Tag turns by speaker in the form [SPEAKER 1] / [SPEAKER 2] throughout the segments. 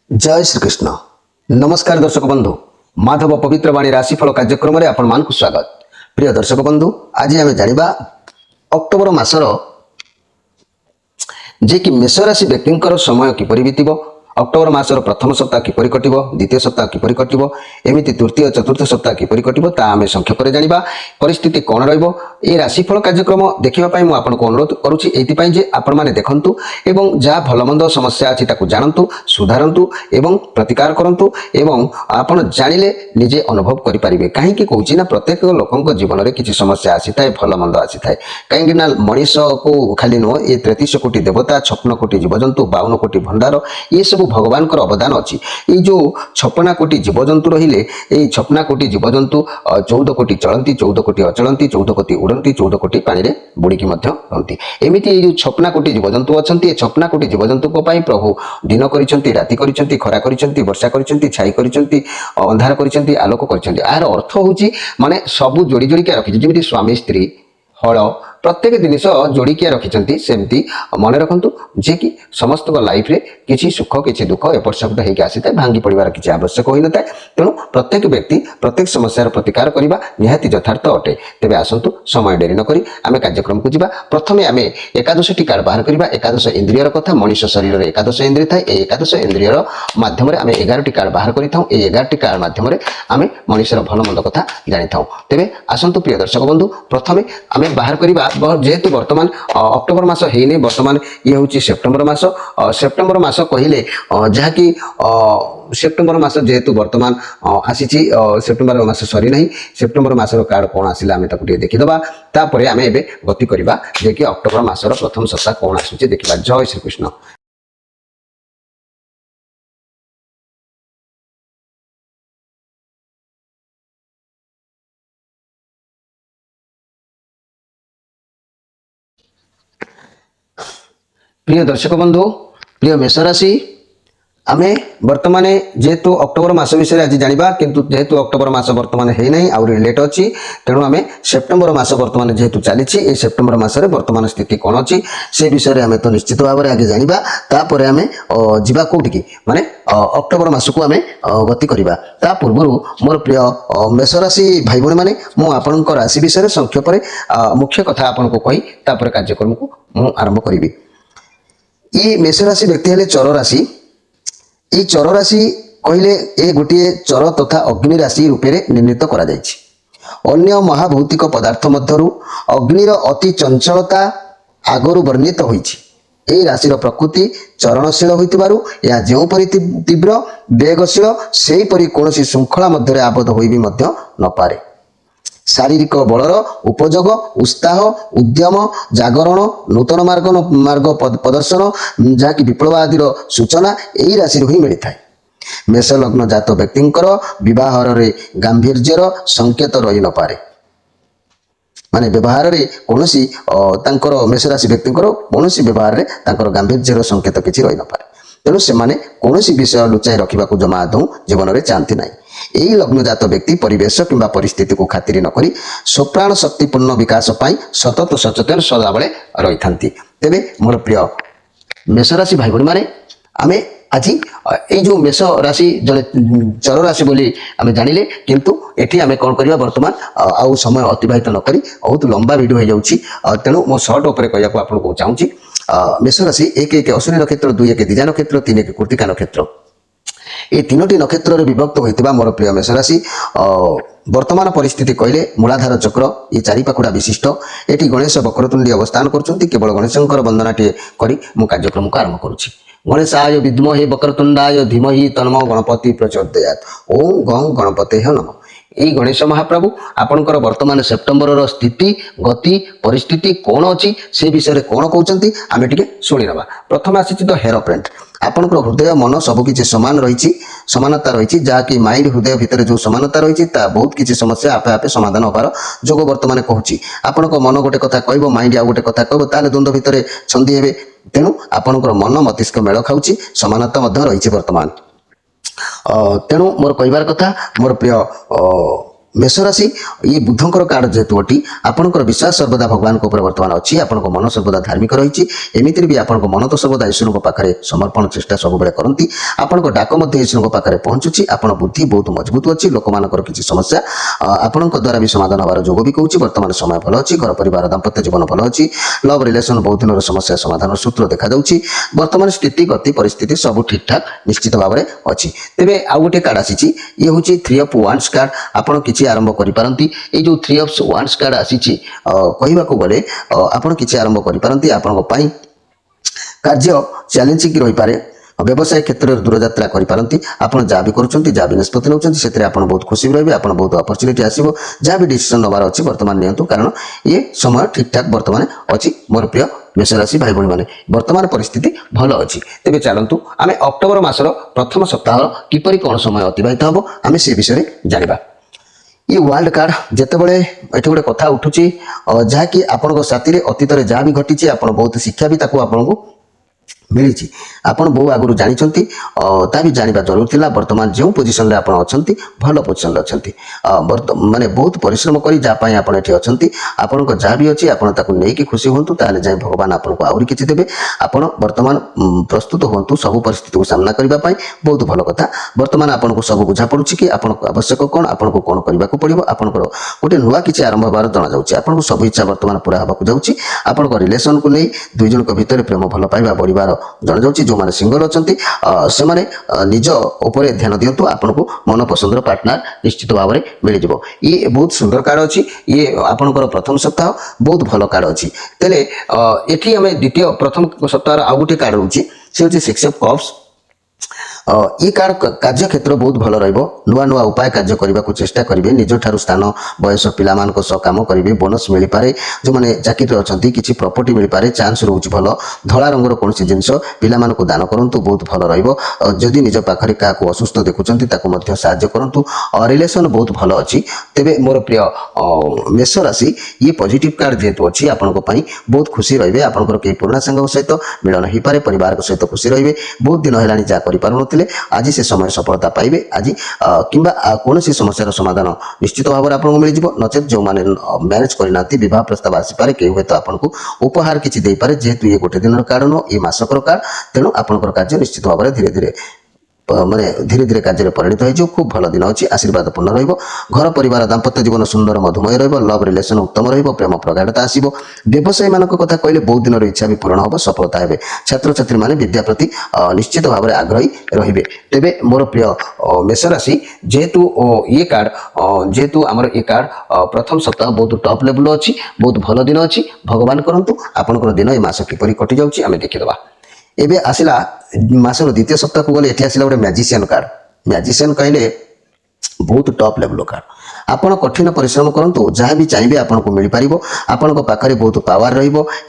[SPEAKER 1] जय श्री कृष्ण। नमस्कार दर्शक बंधु, माधव पवित्र वाणी राशिफल कार्यक्रम में आपण मानक स्वागत। प्रिय दर्शक बंधु, आज आम जाना अक्टोबर मासर जे कि मेष राशि व्यक्ति समय किपरि बीतब, अक्टोबर मासर प्रथम सप्ताह किपरि कटिब, द्वितीय सप्ताह किपरि कटिब, एमिति तृतीय चतुर्थ सप्ताह किपरि कटिब ता आमे संक्षेप जानिबा। परिस्थिति कौन रहिबो ए राशिफल कार्यक्रम देखिबा पई मु आपनको अनुरोध करूछि, एथिपई जे आपण माने देखंतु एवं जा भलमंद समस्या अछि ताकू जानंतु, सुधारंतु एवं प्रतिकार करंतु एवं आपण जानिले निजे अनुभव करि परिबे। काहे कि कहूछि ना, प्रत्येक लोकंक जीवन रे किछि समस्या आसी थाए, भलमंद आसी थाए। काहे कि ना मनीष को खाली नो ए 33 कोटी देवता, 56 कोटी जीवजंतु, 52 कोटी भंडार, ये सब भगवान कर अवदान अच्छी। ये जो 56 कोटी जीवजंतु रहिले, ये 56 कोटी जीवजंतु 14 कोटी चलती, 14 कोटी अचलती, 14 कोटी उड़ती, 14 कोटी पानी रे बुड़ीकी मध्य रहती। एमिति ये जो 56 कोटी जीवजंतु अछंती, 56 कोटी जीवजंतु को पाई प्रभु दिन करिसंती, राति करिसंती, खरा करिसंती, वर्षा करिसंती, छाई करिसंती, अंधार करिसंती, आलोक करिसंती। आर अर्थ होउची माने सबु जोड़ी जोड़ी के रखिछि, जेमिति स्वामी स्त्री हल प्रत्येक जिनिस जोड़िकिया रखिंट सेमती मन रखु जे कि समस्त लाइफ रे किसी सुख किसी दुख एपट सेपट होकर आसी था, भांगी पड़ार किसी आवश्यक होता है। तेणु प्रत्येक व्यक्ति प्रत्येक समस्यार प्रतिकार करने निहाती यथार्थ अटे। तेज आसतु समय डेरी नक आम कार्यक्रम को जावा। प्रथम आम एकादश टी कार्ड बाहर करवा। एकादश इंद्रियर कथा, मनीष शरीर में एकादश इंद्रिय थाए। एकादश इंद्रियर माध्यम आम 11 टी कार्ड बाहर करें। 11 टी कार्ड माध्यम आम मनीषर भल मंद कथा जानी था। तेज आसतु प्रिय दर्शक बंधु, प्रथम आम बाहर करवा जेहेतु वर्तमान अक्टोबर मास है, वर्तमान ये हूँ सेप्टेम्बर मास। सेप्टेम्बर मास कहले जहाँकि सेप्टेम्बर मास जेहेतु वर्तमान आसी, सेप्टेम्बर मास सरी ना, सेप्टेम्बर मासर कार्ड कौन आसला आम देखीदा। तापर आम ए गति करवा जे कि अक्टोबर मासर प्रथम सप्ताह कौन आसूचे देखा। जय श्री कृष्ण। प्रिय दर्शक बंधु, प्रिय मेष राशि, आम बर्तमान जेहेतु अक्टोबर मास विषय आज जाना, किंतु जेहेतु अक्टोबर मास बर्तमान है ना, आउरी लेट अच्छी, तेणु आम सेप्टेम्बर मास बर्तमान जेहेतु चली, सेप्टेम्बर मासरे बर्तमान स्थिति कौन अच्छी से विषय में आम तो निश्चित भाव में आगे जाना। तापर आम जा कौटिकी माने अक्टोबर मास को आम गति करवा। ता पूर्व मोर प्रिय मेष राशि भाई भाई मैंने मुझे राशि विषय संक्षेप मुख्य कथा आपन को कही तापर कार्यक्रम को मुझे आरंभ करी। ये मेष राशि व्यक्ति हेले चर राशि। ये चर राशि कहले ए गोटे चर तथा अग्नि राशि रूपे निर्णीत करा जायछि। अन्य महाभौतिक पदार्थ मध्यरु अग्निर अति चंचलता आगरु वर्णित होइछि। ए राशिर प्रकृति चरणशील होइतिबारु या जेउपरि तीव्र वेगशील सेहीपरि कोनोसी श्रृंखला मध्यरे आबद्ध होई भी मध्य न पारे। शारीरिक बलर उपयोग, उत्साह, उद्यम, जागरण, नूतन मार्ग प्रदर्शन जहाँकि विप्लव आदि सूचना यही राशि ही मिलता है। मेष लग्न जात व्यक्तिंकर विवाह रे गांभीर्यर संकेत रही न पारे। माने व्यवहार रे कोनोसी तांकर मेष राशि व्यक्तिंकर कोनोसी व्यवहार रे तांकर गांभीर्यर संकेत किछि रही न पारे। तेणु से माने कोनोसी विषय लुचाई रखा जमा आदौ जीवन में चाहती ना। यही लग्नजात व्यक्ति परिवेश किंबा परिस्थिति को खातिर नक स्वप्राण शक्तिपूर्ण विकास पाई सतत सचेतन सदाबले रही था। तेरे मोर प्रिय मेष राशि भाई भाई मैंने आम आज ये जो मेष राशि जड़े चर राशि बोली आम जानिले, किंतु एठी आम कौन करवा बर्तमान आउ समय अतिबाहित नक बहुत लंबा वीडियो हो जाउछि। तेणु मो सर्ट उपर कहवाक आपको चाहूँगी। मेष राशि 1 अश्विनी नक्षत्र, 2 दिजा नक्षत्र, 3 कृत्तिका नक्षत्र, ये 3टी नक्षत्र विभक्त होता मोर प्रिय मेष राशि। वर्तमान परिस्थिति कहले मूलाधार चक्र ये 4 पाखुड़ा विशिष्ट। एटी गणेश वक्रतुंडी अवस्थान करछंती। केवल गणेशंकर वंदना टे करी मु कार्यक्रम को आरंभ करुछि। गणेशाय विद्महे वक्रतुंडाय धीमहि तन्नो गणपति प्रचोदयात्। ओम गं गणपतेः नमः। यही गणेश महाप्रभु आपणकर वर्तमान सेप्टेम्बर स्थिति गति परिस्थिति कौन अच्छी से विषय कौन कहते आम टे शुणी ना। प्रथम आसी तो हेयर प्रिंट। आपणकर हृदय मन सबकि सामान रही, समानता रही, जहाँकि माइंड हृदय भितर जो समानता रही बहुत किसी समस्या आपे आपे समाधान होबार जोग वर्तमान कहूँ। आपण मन गोटे कथा कह, माइंड आ गोटे कथा कह, ताले द्वंद्व भितर छंदी हे। तेणु आपणकर मन मस्तिष्क मेल खाऊँ, समानता रही वर्तमान। तेणु मोर कहबार कथा मोर प्रिय मेष राशि ये बुधंकर कार्ड जेहेतु अटी आपंकर विश्वास सर्वदा भगवान बर्तमान अच्छी आपण मन सर्वदा धार्मिक रही एमती भी आपण मन तो सर्वदा ईश्वर पाखे समर्पण चेष्टा सब करती आपण डाक ईश्वर पाखे पहुंचुची आपण बुद्धि बहुत मजबूत अच्छी लोक मानकर किसी समस्या आपण द्वारा भी समाधान हमार जोग भी कहूँ वर्तमान समय भल अच्छी घर परिवार दाम्पत्य जीवन भल अच्छी लव रिलेशन बहुत दिन समस्या समाधान सूत्र देखा वर्तमान स्थिति गति परिस्थिति सब ठीक ठाक निश्चित भाव में अच्छी तेज आउ गोटे कार्ड आसी ये हूँ 3 of Wands कार्ड आपण किसी आरंभ करिपारंती ए जो 3 of Wands कार्ड आसी कहवाक गले आपण किसी आरंभ करिपारंती आपण कार्य चैलेंजिंग रही पारे व्यवसाय क्षेत्र में दूरयात्रा करिपारंती आपण जहाँ भी करुँच जहाँ भी निष्पत्ति नौकरी से बहुत खुशी रही आप बहुत अपरच्युनिटी आसो जहाँ भी डिसीजन नबार अच्छी बर्तमान नियंतु कारण ये समय ठीक ठाक बर्तमान अच्छी मोर प्रिय मेष राशि भाई भाई मैंने वर्तमान परिस्थिति भल अच्छी तेज चलतु आम अक्टोबर मासर प्रथम सप्ताह किपरि कौन समय अतिबाहित हम आम से विषय जाना ये वर्ल्ड कार्ड जितेबाला ये गोटे कथा उठुची जहाँकि आपण साथी अतीत जहाँ भी घटी आप बहुत शिक्षा भी आपको मिली आपण बहु आगु जानते भी जानवा जरूर थिला वर्तमान जो पोजिशन आप भल पोजिशन अच्छा माने बहुत परिश्रम करी जहाँ आप आपण जहाँ भी अच्छी आपको नहीं खुशी हूँ ताले जाए भगवान आपको आहरी किसी देवे आपण वर्तमान प्रस्तुत हूँ सब परिस्थिति को सामना करने बहुत भल कथा वर्तमान आपको सब बुझा पड़ू कि आपको आवश्यक कौन आपको कौन करने को पड़ो आपंकर गोटे नुआ किसी आरंभ हबार जना जाऊँगी आपको सब इच्छा वर्तमान पूरा हाँक जाऊँगी आपण रिलेसन को नहीं दुई जन भितर प्रेम भल पाइबा बढ़िबार जना जाऊँगी जो मैंने सिंगल अच्छा से निज उपरे ध्यान दिंतु आपन को मन पसंदर पार्टनर निश्चित भाव में मिल जाव ये बहुत सुंदर कार्ड अच्छी ये आपंकर प्रथम सप्ताह बहुत भल कार्ड अच्छी तेले ये आम द्वितीय प्रथम सप्ताह आउ गोटे कार्ड रोचे से हूँ 6 of Cups ये कार्ड कार्य क्षेत्र बहुत भल नुआ नुआ उपाय कार्य करने को चेष्टा करेंगे निज ठार स्थान बयस पिला कम करेंगे बोनस मिल पारे जो मैंने चाकरी अच्छा किसी प्रॉपर्टी मिल पारे चांस रोच भल धला रंगर कौन जिनस पिला दान करूँ बहुत भल रदि निज पाखे क्या असुस्थ देखुं साहाय्य करूँ रिलेसन बहुत भल अच्छी तेज मोर प्रिय मेष राशि ये पॉजिटिव कार्ड जेहेतु अच्छी आपण बहुत खुशी रे आपंकर कई पुराणा सांग सहित मिलन हो पारे परिवार सहित खुशी रे बहुत दिन है जहाँ कर आज से समय सफलता पाइबे आज किंबा कौन सी समस्यार समाधान निश्चित भाव में आपको मिल जाव नचेत जो मैंने मैरिज करना बह प्रस्ताव आसीपे कई हूँ तो आपको उपहार किसी दे पारे जेहेतु ये गोटे दिन कार्ड नुह ये मासकर कार्ड तेणु आपंकर कार्य निश्चित भाव में धीरे धीरे माने धीरे धीरे कार्य परिणत हो खूब भल दिन अच्छी आशीर्वाद पूर्ण घर परिवार दाम्पत्य जीवन सुंदर मधुमय लव रिलेसन उत्तम प्रेम प्रगाढ़ता आसो व्यवसायी मान कथा कहले बहुत दिन इच्छा भी पूरण हम सफलता है छात्र छात्री मैंने विद्या प्रति निश्चित भाव में आग्रही रे तेरे मोर प्रिय मेष राशि जेहेतु ये कार्ड जेहेतु आमर ये कार्ड प्रथम सप्ताह बहुत टॉप लेवल अच्छी बहुत भल दिन अच्छी भगवान करंतु आपनकर दिन ये मास किपरि कटि जाउची आमे देखिदबा एबे आसिला मासर द्वितीय सप्ताह को गले एठी आसिला गोटे मैजिशियन कहले बहुत टॉप लेवल कार्ड आपण कठिन परिश्रम करूँ जहाँ भी चाहिए आपको मिल पार आपण पाखे बहुत पावर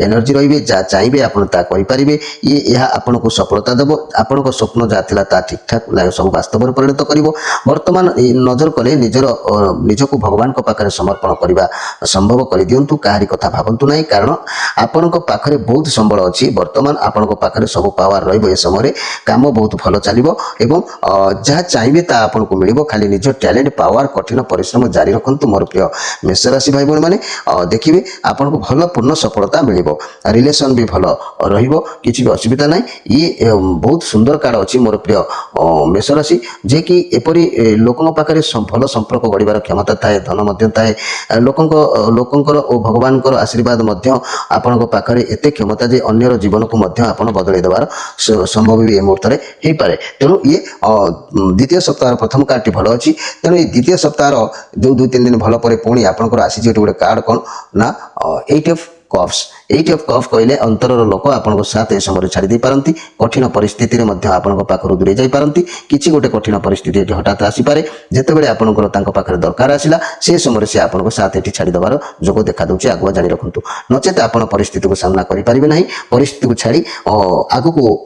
[SPEAKER 1] एनर्जी रे जहाँ चाहिए आपरे ये आपन को सफलता देव आपण स्वप्न जहाँ था ठीक ठाक सब वास्तव में परिणत कर बर्तमान नजर कले निजक भगवान पाखे समर्पण करने संभव कर दिंतु कहारी कथा भावतु ना कारण आपण पाखे बहुत संबल अच्छी बर्तमान आपण पाखे सब पावर रे समय काम बहुत भल चलो जहाँ चाहिए आपको मिल खाली निज टैलेंट पावर कठिन परिश्रम जारी रखु मोर प्रिय मेष राशि भाई भाई मैंने देखिए आपको भल पूर्ण सफलता मिल रिलेसन भी भल रही असुविधा ना ये बहुत सुंदर कार्ड अच्छी मोर प्रिय मेष राशि जे कि एपरी लोकों पाखे भल संपर्क गढ़ क्षमता थाए धन थाए लोकंर और भगवान आशीर्वाद आपण पाखे एत क्षमता जे अन्यर जीवन को बदल देवार संभव भी मुहूर्त हो पाए तेणु ये द्वितीय सप्ताह प्रथम कार्ड भल अच्छी तेणु ये द्वितीय सप्ताह जो 2-3 दिन भल पर पुणी आपंकर आसी गोटे कार्ड कौन ना 8 of Cups 8 of Cups कहले अंतरर लोक आपन साथ ए समय छाड़ी दे पारंती कठिन परिस्थिति रे आपन पाखरु दूरे जाई पारंती किछि गोटे कठिन परिस्थिति हठात आसी पारे जेतेबेले आपनकर तांको पाखरे दरकार आसिला से समय से आपन साथ एठी छाड़ी दबार जोग देखा दउछि आगुआ जानि रखंतु नचेत आपन परिस्थिति को सामना करि पारिबे नाही परिस्थिति को छाड़ी आगु को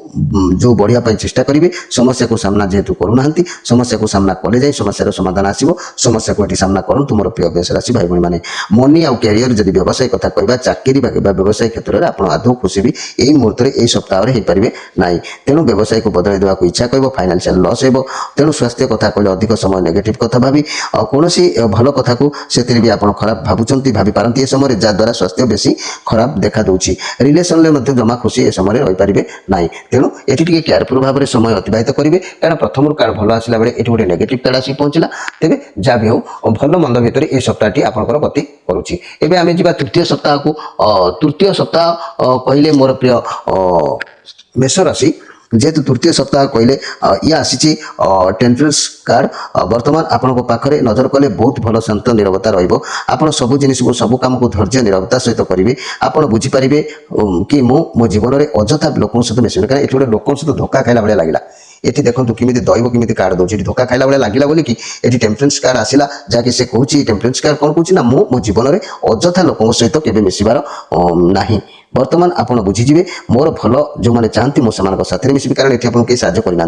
[SPEAKER 1] जो बढ़िया पई चेष्टा करिवे समस्या को सामना जेहेतु करू नाहंती समस्या को सामना कले जाई समस्या रो समाधान आसीबो समस्या को एठी सामना करंतु मोर प्रिय मेष राशि भाई भाई माने मनी आ कैरियर जदि व्यवसाय कथा कहबा चाकरी व्यवसाय व्यवसाय क्षेत्र में आप आदौ खुशी भी यही मुहूर्त में सप्ताह हो पारे ना। तेणु व्यवसाय को बदल देवाक इच्छा कर फाइनान्शियल लॉस हो। तेणु स्वास्थ्य कथा कहले अधिक समय नेगेटिव कथा भावी कौन भल कथा को से भी आप खराब भावुंट भावी पारती ए समय जहाँद्वारा स्वास्थ्य बेसी खराब देखा दूची। रिलेसन में जमा खुशी ए समय रही पारे ना। तेणु ये केयरफुल भाव में समय अतिबाहित करेंगे कारण प्रथम कार्ड भल आसला बेले ये गोटे नेगेटिव कार्ड आसी पहुंचला। तेज जहाँ भी हो भल मंद भितर ये सप्ताहटी आपंकर गति करुच्ची। एवं आम जा तृतीय सप्ताह को तृतीय सप्ताह कहले मोर प्रिय मेष राशि जेहेतु तृतीय सप्ताह कहले ये आसी टेम्परेंस कार्ड वर्तमान आपण पाखे नजर कले बहुत भल शांत निरवता रहा। सब जिन को सब कम को धैर्य निरवता सहित करेंगे। आपड़ बुझीपारे कि मो जीवन में अजथा लोक सहित मिसुनी कहीं ये गोटे लोक सहित धोखा खाला भाई लगे। ये देखो किमी दैव किमी कार्ड दूसरी धोखा खाला भाई लगे बोली कि ये टेम्परेंस कार्ड आसला जहाँकि से कहूँ टेम्परेंस कार्ड कौन कहूँ ना मो जीवन में अजथा लोक सहित के मिसबार ना। बर्तमान आप बुझीजे मोर भल जो मैंने चाहती मुझे साथ में मिसबी कारण ये कहीं साहय करना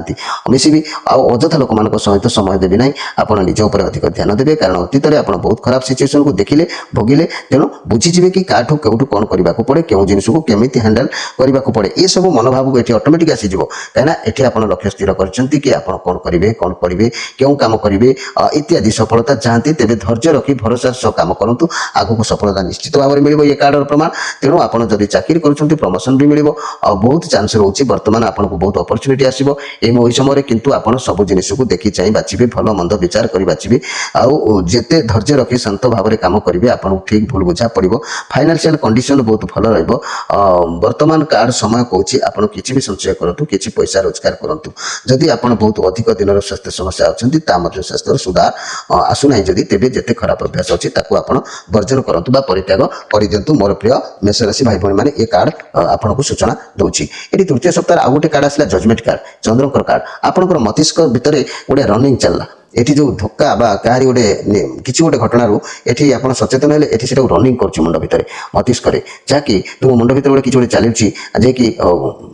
[SPEAKER 1] मिसबी अजथा लोक सहित समय देवी ना। आप निज उपर अधिक ध्यान देवे कारण अतीत में आप बहुत खराब सिचुएसन को देखिले भोगिले। तेणु बुझीजे कि काठू कौटू कौन करने को पड़े क्यों जिन को केमी हैंडल करने को पड़े ये सब मनोभाव को ये ऑटोमेटिक आसीज कहीं ये आप लक्ष्य स्थिर करके आप कौन करेंगे कौन पढ़े क्यों कम करेंगे इत्यादि सफलता चाहती तेज धैर्य रखी भरोसा सह कम करूँ आगू सफलता निश्चित भाव में मिल ये कार्डर प्रमाण। तेणु आप चाकरी करुँच प्रमोशन भी मिल बहुत चांस रोचे। बर्तमान आपको बहुत अपरच्युनिटी आसो ये समय किंतु आप सब जिन को देखी चाहिए बाछे भल मंद विचार कर बाछे आते धैर्य रखी शांत भाव में कम करेंगे आपको ठीक भूल बुझा पड़ो। फाइनान्शियल कंडीशन बहुत भल वर्तमान कार्ड समय कौच आप कि संचय करूँ कि पैसा रोजगार करूँ। जदि आप बहुत अधिक दिन स्वास्थ्य समस्या अच्छी स्वास्थ्य सुधार आसुना जदि तेज जिते खराब अभ्यास अच्छी आप वर्जन करूँ परित्याग कर दिंतु। मोर प्रिय मेष राशि भाई भाई ये कार्ड आपको सूचना दूसरी। ये तृतीय सप्ताह आउ गोटे कार्ड आसला जजमेंट कार्ड चंद्रकर कार्ड आपंकर मस्तिष्क भितर गोटे रनिंग चलला ये जो धोखा क्या गोटे किसी गोटे घटना ये आप सचेतन है ये रनिंग कर मुंड भितर मस्तिष्क जहाँकि तुम मुंड भितर गोटे किसी गोटे चलुची जे कि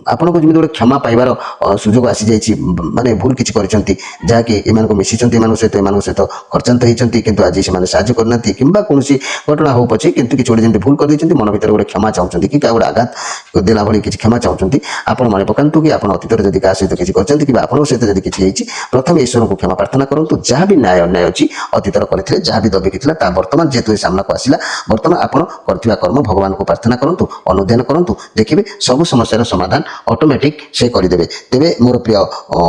[SPEAKER 1] आपको जमी गोटे क्षमा पाइबार सुजोग आसी जाइए माने भूल किसी करछंती जहाँकि एम मिशिंट एम सहित खर्चांत होती किंतु आज से साहय करना कि कौन घटना हो पचे किंतु किसी गोटे जमी भूल कर देते मन भितर गोटे क्षमा चाहते कि क्या गोटे आघात देला भाई किसी क्षमा चाहते आप मन पकातु कि आप अतीत जब क्या सहित किसी करते कि आपको सहित जब किसी प्रथम ईश्वर को क्षमा प्रार्थना करूँ जहाँ भी न्याय अन्याय अच्छी अतीतर करते जहाँ भी दबिकी था बर्तमान जेहेतु सामना को आसला बर्तमान आपड़ कर कर्म भगवान को प्रार्थना करूँ अनुध्यान करूँ देखिए सब समस्यार समाधान ऑटोमेटिक से करदे। तेरे मोर प्रिय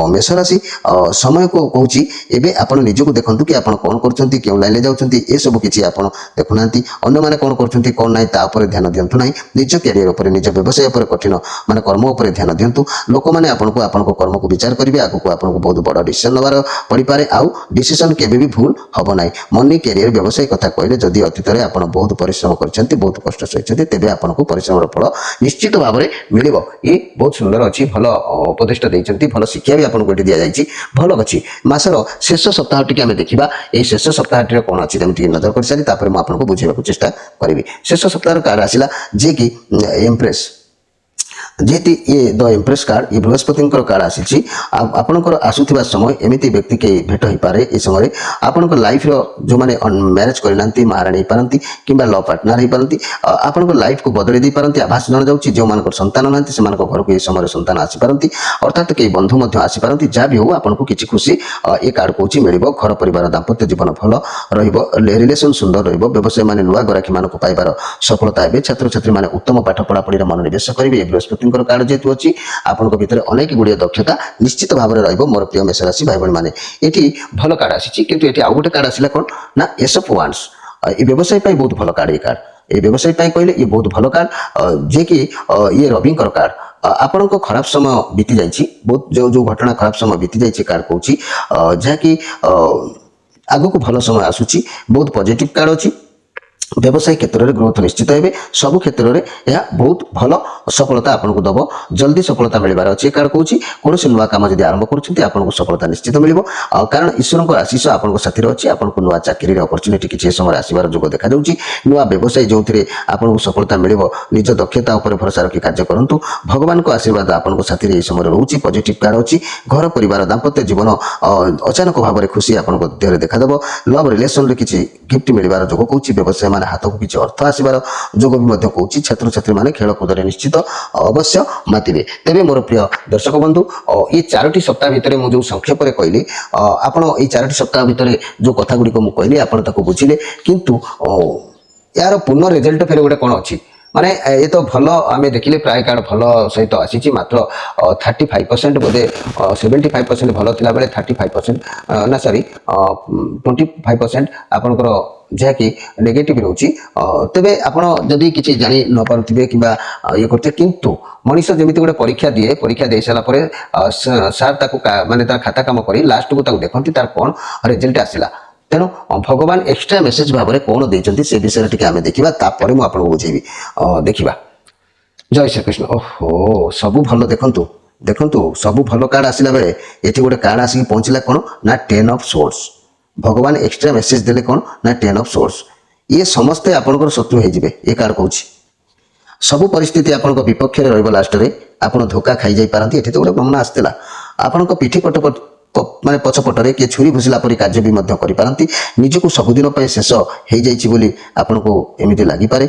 [SPEAKER 1] मेष राशि समय को कहूँ एवं आप निजक देखूँ कि आप कौन कर क्यों लाइन में जाऊँगी ये सब किसी आप देखुना अन्य मैंने कौन कर कौन ना तापर ध्यान दिंतु ना निज कैरियर उपर निज व्यवसाय उपर कठिन माने कर्म उपर ध्यान दिंतु। लोक मैंने आपको कर्म को विचार करेंगे आगू आपको बहुत बड़ डिसीजन नवार पड़ पाए आउ डिसीजन केबे भी भूल हम ना। मनी कैरियर व्यवसाय कथा कहले जदि अतीत में आप बहुत परिश्रम कर बहुत कष्ट सही तेज आपको परिश्रम फल निश्चित भाव में मिल ये बहुत सुंदर अच्छी भल उपदेश देती भल शिक्षा भी आपको ये दि जाए भल अच्छी। मासर शेष सप्ताह टी आम देखा ये शेष सप्ताह कौन अच्छी जमी नजर कर सारी आपको बुझेगा चेष्टा करी। शेष सप्ताह कार्ड आसला जे कि एम्प्रेस जेहेतु ये द एम्प्रेस कार्ड ये बृहस्पति कार्ड आसी आपणकर आसुवा समय एमती व्यक्ति के भेट हो पारे ये समय आपंकर लाइफ जो मैंने मैरेज करना महाराणी पारती कि लव पार्टनर हो पारती आपंकर लाइफ को बदल दे पारती आभास जन जाऊँगी जो मान संतान ना से घर को ये समय संतान आसीपारती अर्थात कई बंधु आसीपारती जहाँ भी हो आपको किसी खुशी ये कार्ड कौच मिल घर परिवार दाम्पत्य जीवन भल रिलेसन सुंदर व्यवसाय मैंने नुआ गराखी मानक पाइबार सफलता है। छात्र छात्री मैंने उत्तम पाठ पढ़ापढ़ी मनोनिवेश करेंगे। बृहस्पति कार्ड जेहेतु अच्छी आपंक भीतर अनेक गुड़िया दक्षता निश्चित भाव में रोर प्रिय मेष राशि भाई भाई मैंने ये भल कार्ड आसी कि ये आउ गोटे कार्ड आसला कौन ना एस ऑफ वांड्स ये व्यवसाय बहुत भल कार्ड ये कार्ड ये व्यवसाय कहले ये बहुत भल कार्ड जे कि ये रवि कार्ड आपण खराब समय बीती जाइए बहुत जो जो घटना खराब समय बीती जाइए कार्ड कौच जहाँकि आग को भल समय आसूची बहुत पॉजिटिव कार्ड अच्छी व्यवसाय क्षेत्र में ग्रोथ निश्चित हे सबु क्षेत्र में यह बहुत भल सफलता आपको दब जल्दी सफलता मिलबार अच्छे कार्ड कौन कौन नुआ कम जब आरंभ करूँ सफलता निश्चित मिल कारण ईश्वर आशीष आपको साथी अच्छी आपको नुआ चाकरी अपरच्युनिटी किसी समय आसबार जोग देखा नुआ व्यवसाय जो आपको सफलता मिल निज दक्षता उपर भरोसा रखी कार्य करूँ भगवान को आशीर्वाद आपको साथी ये समय रोचे पॉजिटिव कार्ड अच्छी घर परिवार दाम्पत्य जीवन अचानक भाव में खुशी आपको देह देखादेव लव रिलेसन किसी गिफ्ट मिलबार जोग कौच व्यवसाय ବର୍ତ୍ତମାନ ହାତକୁ କିଛି ଅର୍ଥ ଆସିବାର ଯୋଗ ବି ମଧ୍ୟ କହୁଛି। ଛାତ୍ରଛାତ୍ରୀମାନେ ଖେଳକୁଦରେ ନିଶ୍ଚିତ ଅବଶ୍ୟ ମାତିବେ। ତେବେ ମୋର ପ୍ରିୟ ଦର୍ଶକ ବନ୍ଧୁ, ଏଇ 4ଟି ସପ୍ତାହ ଭିତରେ ମୁଁ ଯେଉଁ ସଂକ୍ଷେପରେ କହିଲି, ଆପଣ ଏଇ 4ଟି ସପ୍ତାହ ଭିତରେ ଯେଉଁ କଥା ଗୁଡ଼ିକ ମୁଁ କହିଲି ଆପଣ ତାକୁ ବୁଝିଲେ, କିନ୍ତୁ यार पूर्ण रिजल्ट फिर गोटे कौन अच्छी माने ये तो भल आम देखिले प्राय कार्ड भल सहित आसी मात्र 35% बोधे 75% भल थिला बेले 35% ना सॉरी 25% आपनकर जहाँकि नेगेटिव रोची। तेबे आपण जदि किसी जानी न पारुथिबे किबा ये करते, किंतु मनीष जमी गोटे परीक्षा दिए, परीक्षा दे सारा पर सार ताकू माने तार खाता काम करी लास्ट को ताकू देखंती तार कौन रिजल्ट आसिला। तेणु भगवान एक्सट्रा मेसेज भाव में कौन देते से विषय टी आम देखा, तापर मुझे आपको बुझेबी। देखा जय श्री कृष्ण। ओहो सबू भल देखु देखु सबू भल कार्ड आसला बेले ये गोटे कार्ड आसिक पहुँचला कौन ना 10 ऑफ सोर्स। भगवान एक्सट्रा मेसेज देले कौन ना 10 ऑफ सोर्स। ये समस्ते आपंकर शत्रु हो ये कार्ड कहूँ सबू परिस्थिति आपण विपक्ष लास्ट में आप धोखा खाई जाई पारती। ये तो गोटे गमना आसला आपण पिठी पट माने पछपटरे किए छुरी भुसिला परी कार्य भी मध्य करि पारंती। निजको सबुदिन पे शेष हो जाइछि बोली आपनको एमिति लागि पारे।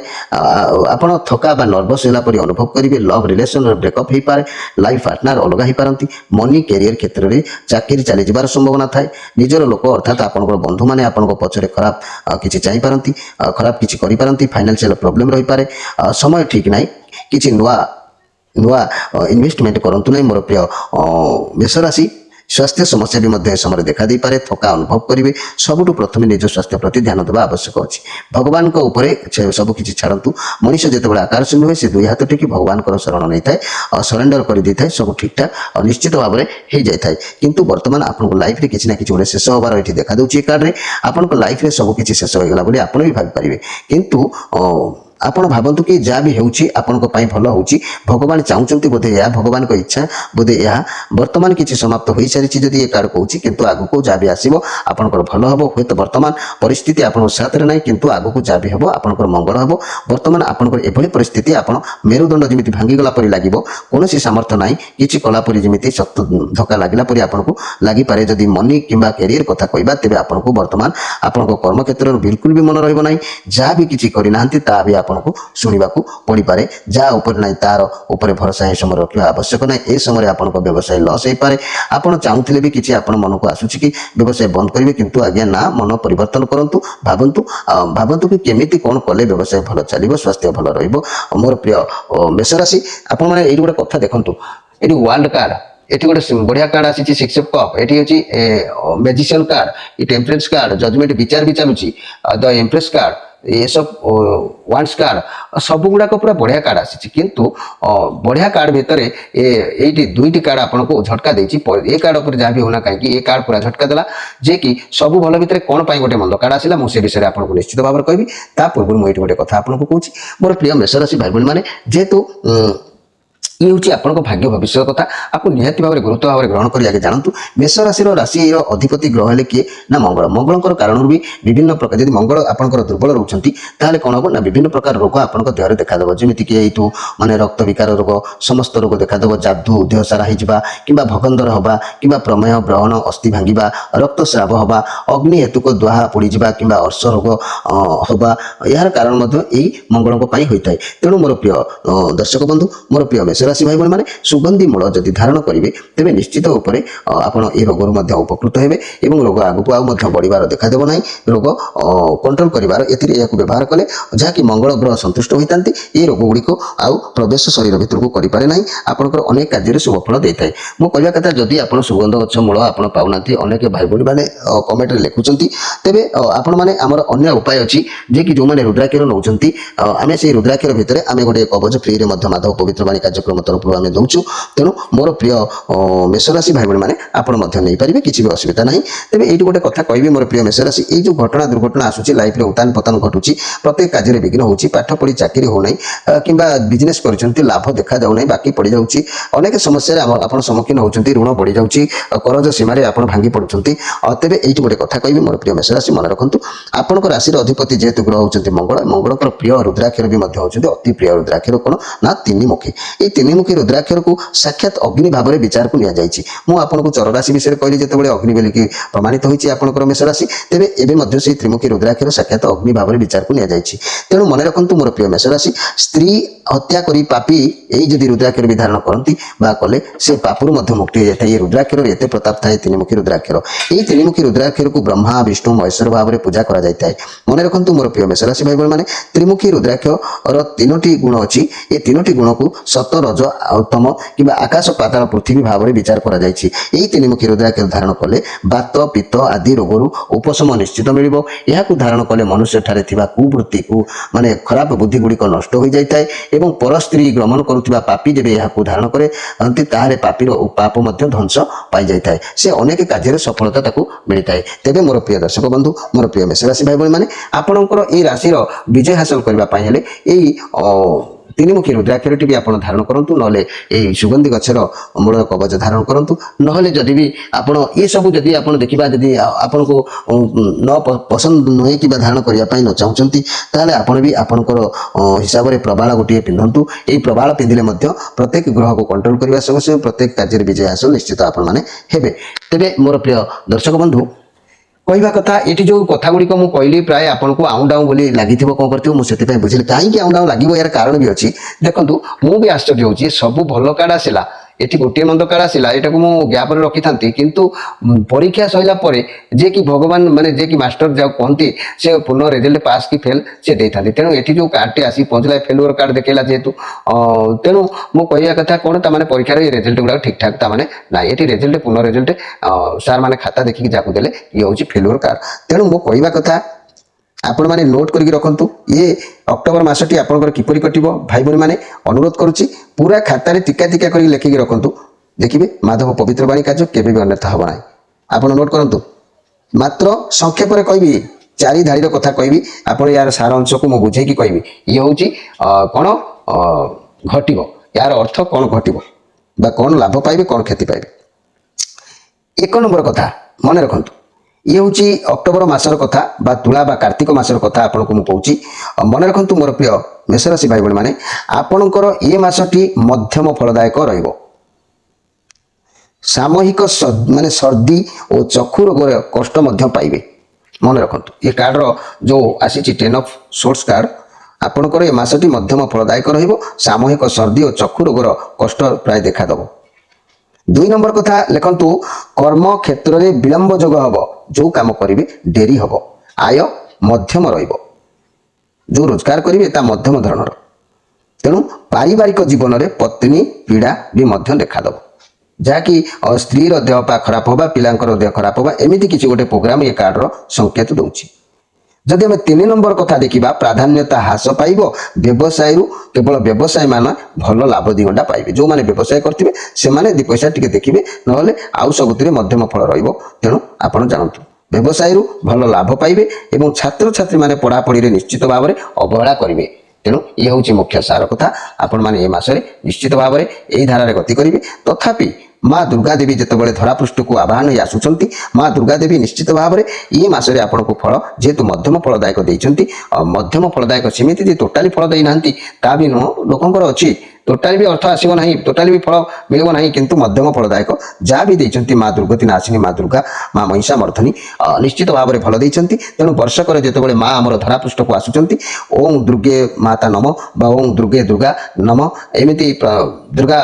[SPEAKER 1] आपण थका बा नर्वस होला परी अनुभव करिवे। लव रिलेशन ब्रेकअप हे पारे, लाइफ पार्टनर अलग हे पारंती। मनी कैरियर क्षेत्र में चाकरी चली जिबार संभावना थाए। निजर लोक अर्थात आपनकर बंधु माने आपनको पछरे खराब किछि चाहि पारंती, खराब किछि करि पारंती। फाइनेंशियल प्रॉब्लम रहि पारे। समय ठीक नाही, किछि नुआ इन्वेस्टमेंट करंतु नाही। मोर प्रिय मेष राशि स्वास्थ्य समस्या भी मध्य समय देखा दे पारे। थका अनुभव करेंगे। सबुठु प्रथम निज स्वास्थ्य प्रति ध्यान देवा आवश्यक अच्छी। भगवान को ऊपर सबकि छाड़ू। मनीष जिते आकार शून्य हुए से दुई हाथ टेकी भगवान शरण नहीं था, सरेंडर कर दे था, सब ठीक ठाक निश्चित भाव में हो जाए। किंतु वर्तमान आपको लाइफ रे किसी ना किसी गोटे शेष होबार ये देखा दूसरी कार्ड में आपको लाइफ रे सबकि शेष होगा बोली आप भी भाई। किंतु आपण भावतु कि जहाँ भी होउची आपनको पाई भल होउची। भगवान चाहूचंती बोधे या भगवान को इच्छा बोधे या वर्तमान किसी समाप्त हो सारी जदि ये कार्ड कहूँ, किंतु आगु को जहाँ भी आसो आपंकर भल हम। हूँ तो वर्तमान परिस्थिति आप साथ में ना, किंतु आगु को जहाँ भी हम आपंकर मंगल हम। वर्तमान आपंकर एभली परिस्थिति आप मेरुदंड जमी भांगीगला परी लगे, कौन सामर्थ्य ना कि कलापरी जमी धक्का लगला परी आपको लगी पारे। जदि मनी किंबा कैरियर कथा कहबा तेबे आपको वर्तमान आपंक कर्म क्षेत्र बिल्कुल भी मन रहिबो नाही। जहाँ भी किसी करना ता भी आपको शुणा पड़ पारे। जहाँ उपर ना तार उपर भरोसा ये समय रखा आवश्यक ना। ए समय आपको व्यवसाय लॉस हो पारे। आपड़ चाहूले भी किसी आप मन को आसूँ कि व्यवसाय बंद करेंगे, किंतु आज्ञा ना मन परिवर्तन करूँ। भावतु कि केमिति कौन कले व्यवसाय भल चलो, स्वास्थ्य भल रहिबो। मोर प्रिय मेष राशि आपण मैंने ये गोटे कथा देखु, ये वर्ल्ड कार्ड एटी गोटे बढ़िया कार्ड आसी 6 ऑफ कप। एटी होची मैजिशियन कार्ड, ये टेम्परेंस कार्ड, जजमेंट विचार भी चलुची, द एम्प्रेस कार्ड, ये सब वांस कार्ड सब गुड़ाक पूरा बढ़िया कार्ड आसी। किंतु बढ़िया कार्ड भितर ये दुईटी कार्ड आपको झटका देती। ये कार्ड पर जहाँ भी होना कहीं ये कार्ड पूरा झटका देला जे कि सब भल भितर कौन पाई गोटे मंद कार्ड आसला मुझे विषय आपको निश्चित भाव में कहबी। ता पूर्व मुझे गोटे कथा आपको कहूँ। मोर प्रिय मेष राशि भाई भाई मैंने जेहेतु ये हूँ आपको भाग्य भविष्य कथा आपको निहाती भाव में गुरुत्व भाव में ग्रहण कर आगे जानतु। मेष राशि राशि अधिपति ग्रह है किए ना मंगल। मंगल कारण भी विभिन्न प्रकार जब मंगल आपंकर दुर्बल रोचंती ताले कौन हम ना विभिन्न प्रकार रोग आपंक देह देखादेव। जमीक ये माने रक्त विकार रोग समस्त रोग देखादेव। जादू देह सारा होगा कि भगंदर हवा कि प्रमेय ब्रहण अस्थि भांगा रक्तस्राव हवा अग्नि हेतुक दुहा पड़जा कि अर्श रोग हवा यार कारण यही मंगल होता है। तेणु मोर प्रिय दर्शक बंधु मोर प्रिय मेष राशि भाई मैंने सुगंधी मूल जदि धारण करेंगे तेज निश्चित रूप से आपड़ ये रोग उपकृत हेबे एवं रोग आगू आउ बढ़िबार देखादेव ना। रोग कंट्रोल करार व्यवहार कले जहाँकि मंगल ग्रह संतुष्ट होता ये रोग गुड़िक आउ प्रवेश शरीर भर को करें ना। आपंकर अनेक कार्य शुभफल देता है। मो कहवा कथा जदि आप सुगंध गछ मूल आप पाऊना अनेक भाई भाई मैंने कमेंट लिखुं तेरे आपण मैंने आमर अन्य उपाय अच्छी जे कि जो मैंने रुद्राक्षर नौ आम से रुद्राक्षर भितर आम गोटे कवच फ्री में माधव पवित्र बाणी कार्यक्रम तरफ आम दौचु। तेणु मोर प्रिय मेष राशि भाई मैंने आपड़ी पारे किसी भी असुविधा ना। तेज ये गोटे कथा कहि मोर प्रिय मेष राशि ये जो घटना दुर्घटना आसूसी लाइफ में उतान पतान घटुची प्रत्येक कार्य विघ्न होची पाठ पढ़ी चाकरी हो ना कि बिजनेस कर लाभ देखा जाऊ ना बाकी पड़ जाऊँगी अनेक समस्या आप सम्मुखीन होती ऋण बढ़ी जाऊँगी करज सीमार आप भांगी पड़ुंट। तेज ये गोटे कथा कहि मोर प्रिय मेष राशि मन रखु आपंक राशि अधिपति जेहेतु ग्रह होती मंगल मंगल प्रिय रुद्राक्षर भी होती अति प्रिय रुद्राक्षर कौन ना 3 मुखी। ये ତିନିମୁଖୀ ରୁଦ୍ରାକ୍ଷର को साक्षात अग्नि भाव में विचार को निया जायछि मु आपनको चर राशि विषय कहली जेतेबेले अग्नि बोलिकी प्रमाणित होईछि आपनकर मेष राशि तेबे एबे मध्य से त्रिमुखी रुद्राक्षर साक्षात अग्नि भाव में विचार को निया जायछि तेणु मन रखंतु मोर प्रिय मेष राशि स्त्री हत्या करी पापी एई जदि रुद्राक्षर विधारण करंती बा कले से पापरु मध्य मुक्ति हो जाय रुद्राक्षर एते प्रताप थाए त्रिमुखी रुद्राक्षर एई त्रिमुखी रुद्राक्षर को ब्रह्मा विष्णु महेश्वर भाव में पूजा करा जाय थाए मन रखंतु मोर प्रिय मेष राशि भाई बहन माने त्रिमुखी रुद्राक्षर तीनोटी गुण अछि ए तीनोटी गुण को सत रज तम किबा आकाश पाताल पृथ्वी भाव में विचार करा जायछि एई त्रिमुखी रुद्राक्षर धारण कले बात पित्त आदि रोगरु उपशम निश्चित मिलिबो एहा को धारण कले मनुष्य ठारे थिबा कुवृत्ति को माने खराब बुद्धि गुड़िक नष्ट हो जाय थाए एवं पर स्त्री गमन करुवा पापी जब यह धारण करे ताहले पापीर पाप मध्य ध्वंस पाई जाय थाए से अनेक कार्य सफलता ताकू मिली थाए तेबे मोर प्रिय दर्शक बंधु मोर प्रिय मेष राशि भाई माने आपणकर ए राशि विजय हासिल करबा पई हेले एई तीनिमुखी रुद्राक्षरटी भी आपण धारण करंतु नहले ए सुगंधी गछर मूल कवच धारण करंतु नहले जदि भी आपण ए सब जदि आपण देखिबा जदि आपण को न पसंद नहे कि धारण करिया पई न चाहउचंती ताले आपण भी आपणकर हिसाब रे प्रबाळ गोटिए पिंधंतु ए प्रबाळ पिंधिले मध्य प्रत्येक ग्रह को कंट्रोल करबा संगे प्रत्येक कार्य विजय हासिल निश्चित आपण माने हेबे तेबे मोर प्रिय दर्शक बंधु कहवा कथा ये जो कथा गुड़िक मुझे कहली प्राय आपन को आउँ डाउँ बोली लगी कौन कर मुझे बुझे कहीं आउँ डाउँ लगे यार कारण भी अच्छी देखूँ मुझे आश्चर्य होची सब भल कार्ड आसला एटी गोटे मंद कार्ड आसला यहाँ को मुझे गैप रखी था किंतु परीक्षा सैला जे कि भगवान माने जे कि मास्टर जा कहती से पूर्ण रिजल्ट पास कि फेल से दे था तेणु ये जो कार्ड टी आसी पहुँचला फेलुअर कार्ड देखेला जेहेतु तेणु मो कहवा कथा कौन ताने परीक्षार रिजल्ट गुड़ा ठीक ठाक ताने ना ये रिजल्ट पूर्ण रिजल्ट सार मैंने खाता देखिए जाकू देले ये हूँ फेलुअर कार्ड तेणु मो कहवा कथा आपण माने नोट करके रखंतु ये अक्टोबर मासटी आपनकर किपरि कटिबो भाई बहन माने अनुरोध करूची पूरा खाता रे टिका टिका करके लेखिक रखंतु देखिबे माधव पवित्र वाणी कार्य केबे भी अन्यथा हो नाही आपण नोट करंतु मात्र संक्षेप रे कहबी चारि धाड़ी कथा कहबी आपण यार सार अंश को मु बुझे कि कहबी ये होची कोन घटिबो यार अर्थ कोन घटिबो बा कोन लाभ पाइबे कोन क्षति पाइबे एक नंबर कथा मन रखंतु ये हूँ अक्टोबर मासर कथा बा तुला बा कार्तिक मासर कथा आपन को मुझे मन रखु मोर प्रिय मेष राशि भाई बहन माने आपणकर ये मासटी मध्यम फलदायक रहिबो सामूहिक माने सर्दी और चक्षु रोग कष्ट मध्य पाइबे मन रखु ये कार्ड रो जो आसी 10 ऑफ सोर्स कार्ड आपणकर ये मासटी मध्यम फलदायक रहिबो सामूहिक सर्दी और चक्षु रोग कष्ट प्राय देखा दबो 2 नंबर कथा लिखंतु कर्म क्षेत्र में विलंब जोग हम जो काम करेंगे डेरी हम आय मध्यम रहिबो जो रोजगार करेंगे ता मध्यम धरणर तेणु पारिवारिक जीवन में पत्नी पीड़ा भी मध्य देखादब जहाँकि स्त्री देहपा खराब होगा पिलांकर देह खराब होगा एमती किसी गोटे प्रोग्राम ये कार्ड संकेत दौर जदि आम 3 नंबर कथा देखा प्राधान्यता ह्रास पाइब व्यवसाय केवल व्यवसायी मान भल लाभ 2 घंटा पाइबे जो माने व्यवसाय करथिबे से माने 2 पैसा टिके देखिबे नहले आउ सबुतिरे मध्यम फल रहिबो तेणु आपण जानतु व्यवसाय भल लाभ पाइबे एवं छात्र छात्री माने पढ़ा पढ़ी रे निश्चित भाव में अवहेला करिवे तेणु ये हूँ मुख्य सार कथा आपण माने ए मासरे निश्चित भाव में यही धारा गति करिवे तथापि माँ दुर्गा देवी जितेबाला धरापृष्ठ को आवाहन ही आसुंच माँ दुर्गा देवी निश्चित भाव में ये मासरे आपण को फल जेहेतु मध्यम फलदायक देइछंती मध्यम फलदायक सेमिति जे टोटाली फल देई नांती ता भी नुह लोकंकर अछि टोटाली भी अर्थ आसीबो नाही टोटाली भी फल मिलबो नाही किंतु मध्यम फलदायक जा भी देइछंती माँ दुर्गति नाशिनी माँ दुर्गा माँ महिषा मर्धनी निश्चित भाव में फल देइछंती तेणु वर्षकर जेतेबाला माँ आमर धरापृष्ठ को आसुंच ओं दुर्गे माता नम बा ओं दुर्गे दुर्गा नम एमिति दुर्गा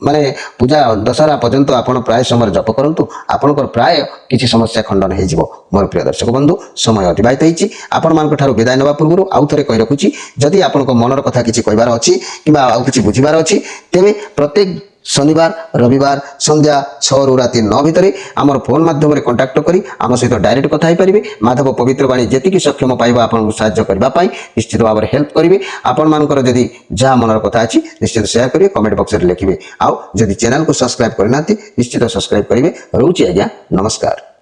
[SPEAKER 1] माने पूजा दशहरा पर्यंत आपण प्राय समय जप करंतु आपणकर प्राय किसी समस्या खंडन हो जिवो मोर प्रिय दर्शक बंधु समय अतिबाहित होईची आपण मानक ठारू विदाय नवा पूर्व आउ थरे कहि रखुची जदि आपणक मनर कथा किछि कहबार अछि किबा आउ किछि बुझिबार अछि तेबे प्रत्येक शनिवार रविवार संध्या 6 रु राति 9 भितर आमर फोन माध्यम कांटेक्ट करी आम सहित डायरेक्ट कथा ही पारिबे माधव पवित्र वाणी जेतिकी सक्षम पाइबा आपन सहाय्य करबा पाई निश्चित भाव में हेल्प करिवे आपण मानकर जदि जा मनर कथा अछि निश्चित शेयर करिवे कमेंट बॉक्स रे लिखिवे आउ जदि चैनल को सब्सक्राइब करनाती निश्चित सब्सक्राइब करिवे रहउची आज्ञा नमस्कार।